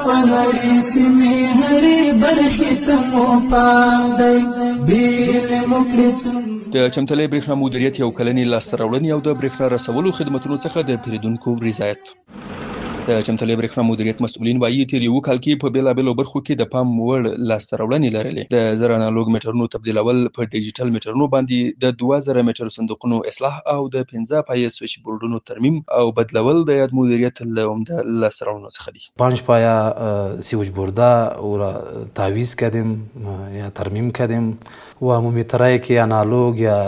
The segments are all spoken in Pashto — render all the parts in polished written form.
ونړۍ سیمې هرې برخې ته مو پام دی بیل مو کړې د چمتلې برېښنا مدیریت یو کلنې لاسته راوړنې او د برېښنا رسولو خدمتونو څخه د پیرودونکو رضایت. د چمتلې برېښنا مدیریت مسؤلین وایي تیر یو کال کې په بیلابېلو برخو کې د پام وړ لاسته راوړنې لرلې. د 1000 انالوګ میټرونو تبدیلول په ډیجیټل میټرونو باندې د 2000 میټر صندوقونو اصلاح او د 15 پایه سویچ بورډونو ترمیم او بدلول د یاد مدیریت له عمده لاسته راوړنو څخه دي. 5 پایه سویچ بوردا و تعویض کردیم یا ترمیم کردیم و مومیترایی که انالوگ یا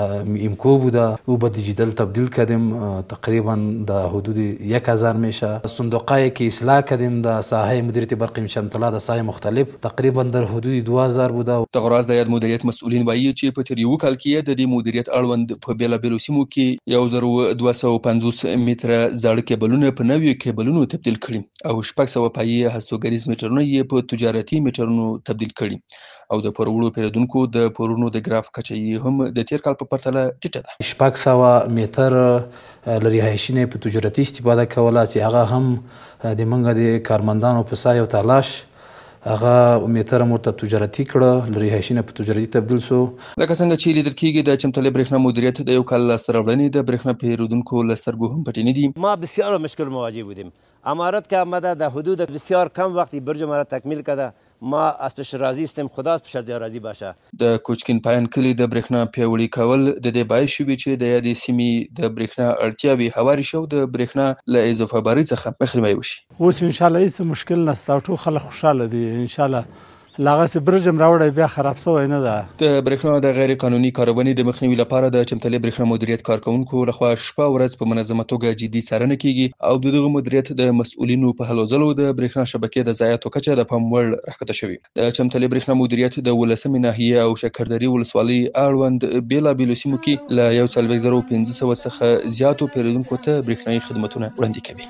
ایمکو بوده او به دیجیتال تبدیل کردیم تقریبا در حدود 1000 میشه. صندوقایی که اصلاح کردیم در ساحه مدیریت برق چمتلا در ساحه مختلف تقریبا در حدود 2000 بوده. دغه راز د یاد مدیریت مسؤلین وایي چې په تیر یو کال کې د دې مدیریت اړوند په بیلابېلو سیمو کې 1250 متره زاړه کیبلونه په نویو کیبلونو تبدیل کړي او 600 پایې هستوګریز میټرونه یې په تجارتي میټرونو تبدیل کړي او د پرورو پیرودونکو د پورونو د ګراف کچه هم د تیر کال په پرتله ټیټه ده. 600 متر لري هایشینه په تجارتي استفاده کوله چې هغه هم د منګه د کارمندانو په سایه او تلاش هغه میټر مرته تجارتي کړه لري هایشینه په تجارتي تبدیل سو. لکه څنګه چې لیدل کېږي د چمتلې برېښنا مدیریت د یو کال لاسته راوړنې د برېښنا پیرودونکو له سترګو هم پټې نه دي. ما بسیار مشکل مواجه بودیم. امارات که آمده در حدود بسیار کم وقتی برج ما را تکمیل کرده. ما از پیش راضی هستیم خدا از پیش راضی باشه. د کوچکین پایان کلی د برېښنا پیاوړي کول د دې باعث شوي چې د یادې سیمې د برېښنا اړتیاوې هوارې شي او د برېښنا له اضافه بارۍ څخه مخنیوی وشي. اوس انشاءالله هیڅ مشکل نشته او ټول خلک خوشحاله دي انشاءالله. لاغه برج هم راوړی بیا خراب شوی نه ده. د برېښنا د غیر قانوني کارونې د مخنیوي لپاره د چمتلې برېښنا مدیریت کارکونکو لخوا شپه ورځ په منظمه توګه جدي څارنه کیږي او دغه مدیریت د مسؤلینو په هلو ځلو د برېښنا شبکې د ضایعاتو کچه د پام وړ راښکته شوې. د چمتلې برېښنا مدیریت د 18 ناحیه او شکردرې ولسوالۍ اړوند بیلابېلو سیمو کې له 14500 څخه زیاتو پیرودونکو ته برېښنايي خدمتونه وړاندې کوي.